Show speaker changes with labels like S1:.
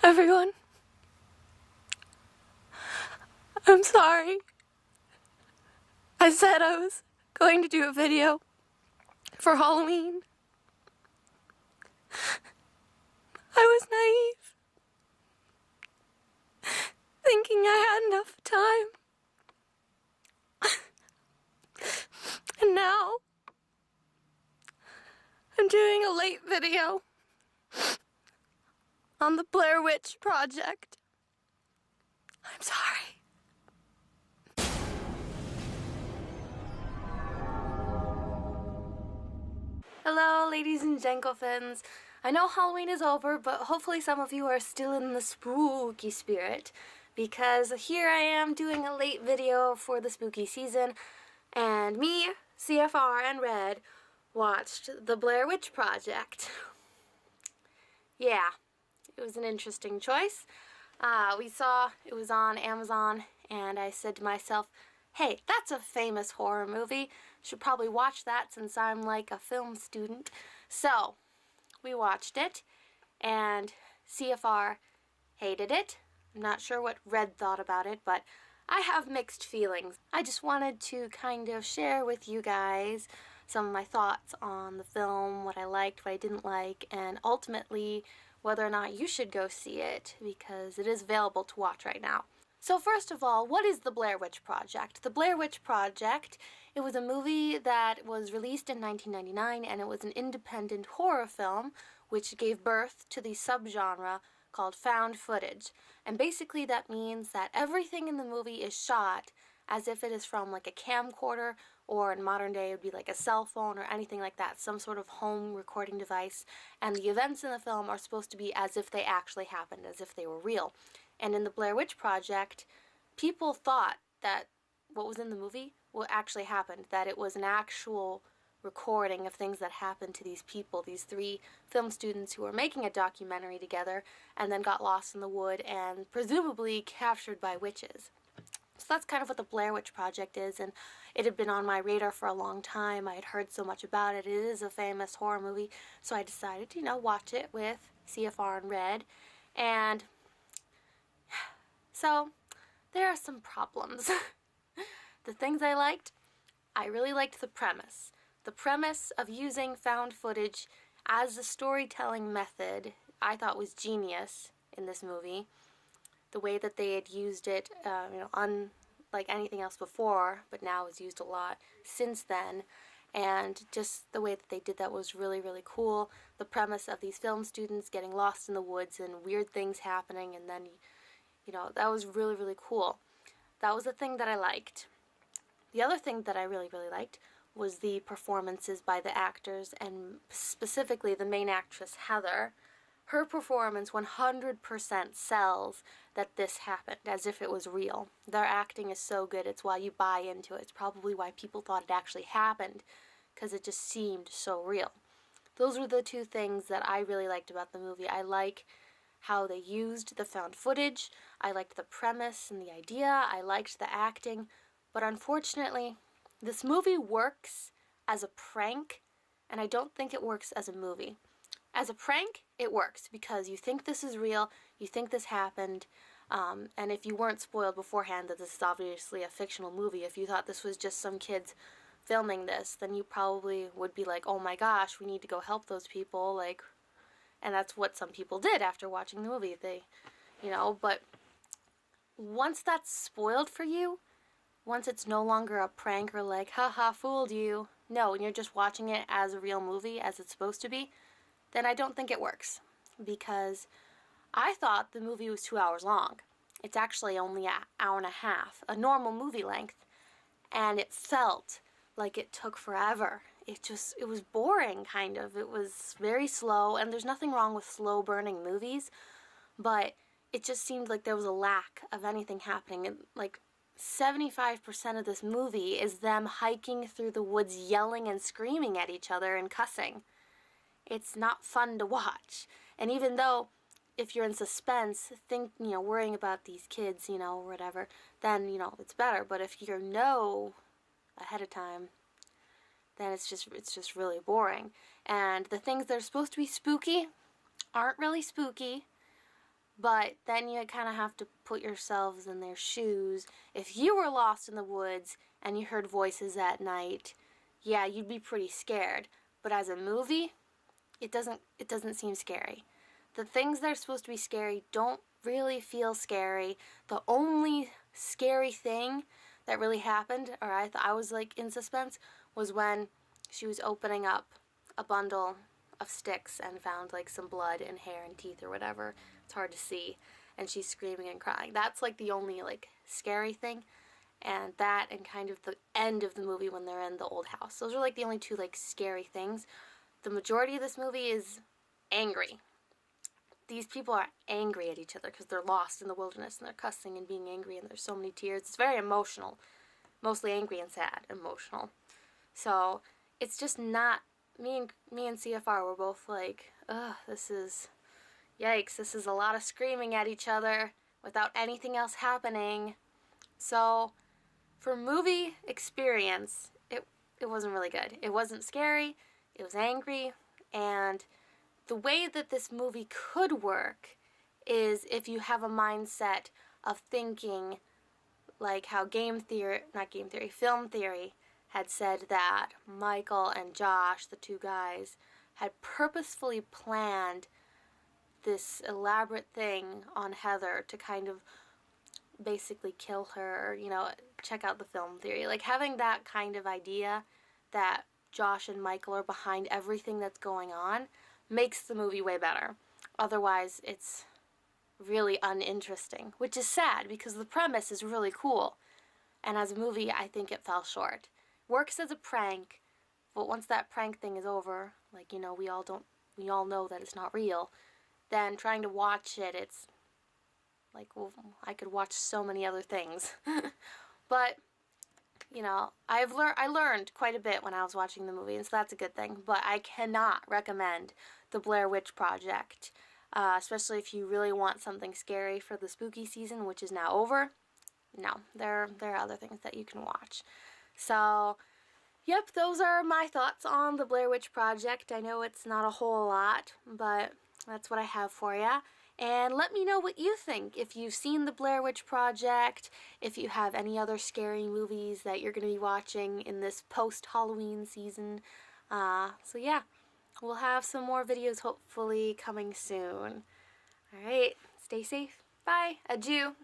S1: Everyone, I'm sorry. I said I was going to do a video for Halloween. I was naive, thinking I had enough time. And now, I'm doing a late video on the Blair Witch Project. I'm sorry. Hello, ladies and gentlemen. I know Halloween is over, but hopefully some of you are still in the spooky spirit, because here I am doing a late video for the spooky season, and me, CFR, and Red watched the Blair Witch Project. Yeah, it was an interesting choice. We saw it was on Amazon, and I said to myself, hey, that's a famous horror movie. Should probably watch that since I'm like a film student. So, we watched it, and CFR hated it. I'm not sure what Red thought about it, but I have mixed feelings. I just wanted to kind of share with you guys some of my thoughts on the film, what I liked, what I didn't like, and ultimately whether or not you should go see it, because it is available to watch right now. So first of all, what is the Blair Witch Project? The Blair Witch Project, it was a movie that was released in 1999, and it was an independent horror film which gave birth to the subgenre called found footage. And basically that means that everything in the movie is shot as if it is from like a camcorder, or in modern day it would be like a cell phone or anything like that, some sort of home recording device, and the events in the film are supposed to be as if they actually happened, as if they were real. And in the Blair Witch Project, people thought that what was in the movie what actually happened, that it was an actual recording of things that happened to these people, these three film students who were making a documentary together and then got lost in the wood and presumably captured by witches. So that's kind of what the Blair Witch Project is, and it had been on my radar for a long time. I had heard so much about it. It is a famous horror movie, so I decided to, watch it with CFR and Red. And so there are some problems. The things I liked, I really liked the premise. The premise of using found footage as a storytelling method I thought was genius in this movie. The way that they had used it, unlike anything else before, but now is used a lot since then. And just the way that they did that was really, really cool. The premise of these film students getting lost in the woods and weird things happening, and then, that was really, really cool. That was the thing that I liked. The other thing that I really, really liked was the performances by the actors, and specifically the main actress, Heather. Her performance 100% sells that this happened, as if it was real. Their acting is so good, it's why you buy into it. It's probably why people thought it actually happened, because it just seemed so real. Those were the two things that I really liked about the movie. I like how they used the found footage, I liked the premise and the idea, I liked the acting, but unfortunately, this movie works as a prank, and I don't think it works as a movie. As a prank, it works because you think this is real, you think this happened, and if you weren't spoiled beforehand that this is obviously a fictional movie, if you thought this was just some kids filming this, then you probably would be like, oh my gosh, we need to go help those people, and that's what some people did after watching the movie. But once that's spoiled for you, once it's no longer a prank or like, haha, fooled you, no, and you're just watching it as a real movie, as it's supposed to be, then I don't think it works, because I thought the movie was 2 hours long. It's actually only an hour and a half, a normal movie length, and it felt like it took forever. It was boring, kind of. It was very slow, and there's nothing wrong with slow-burning movies, but it just seemed like there was a lack of anything happening. And, 75% of this movie is them hiking through the woods, yelling and screaming at each other and cussing. It's not fun to watch. And even though if you're in suspense, worrying about these kids, whatever, then, it's better. But if you know ahead of time, then it's just really boring. And the things that are supposed to be spooky aren't really spooky, But then you kind of have to put yourselves in their shoes. If you were lost in the woods and you heard voices at night, yeah, you'd be pretty scared. But as a movie, it doesn't seem scary. The things that are supposed to be scary don't really feel scary. The only scary thing that really happened, or I was like in suspense, was when she was opening up a bundle of sticks and found like some blood and hair and teeth or whatever. It's hard to see. And she's screaming and crying. That's like the only like scary thing. And that and kind of the end of the movie when they're in the old house. Those are like the only two like scary things. The majority of this movie is angry. These people are angry at each other because they're lost in the wilderness and they're cussing and being angry and there's so many tears. It's very emotional. Mostly angry and sad, emotional. So it's just not me and CFR were both like, ugh, this is yikes, this is a lot of screaming at each other without anything else happening. So for movie experience, it wasn't really good. It wasn't scary, it was angry, and the way that this movie could work is if you have a mindset of thinking like how film theory had said that Michael and Josh, the two guys, had purposefully planned this elaborate thing on Heather to kind of basically kill her, check out the film theory. Like having that kind of idea that Josh and Michael are behind everything that's going on makes the movie way better. Otherwise, it's really uninteresting, which is sad because the premise is really cool. And as a movie, I think it fell short. Works as a prank, but once that prank thing is over, like, we all know that it's not real, then trying to watch it, it's like, well, I could watch so many other things. But, I learned quite a bit when I was watching the movie, and so that's a good thing. But I cannot recommend the Blair Witch Project, especially if you really want something scary for the spooky season, which is now over. No, there are other things that you can watch. So, yep, those are my thoughts on the Blair Witch Project. I know it's not a whole lot, but that's what I have for you. And let me know what you think. If you've seen the Blair Witch Project, if you have any other scary movies that you're going to be watching in this post-Halloween season. So yeah, we'll have some more videos hopefully coming soon. Alright, stay safe. Bye. Adieu.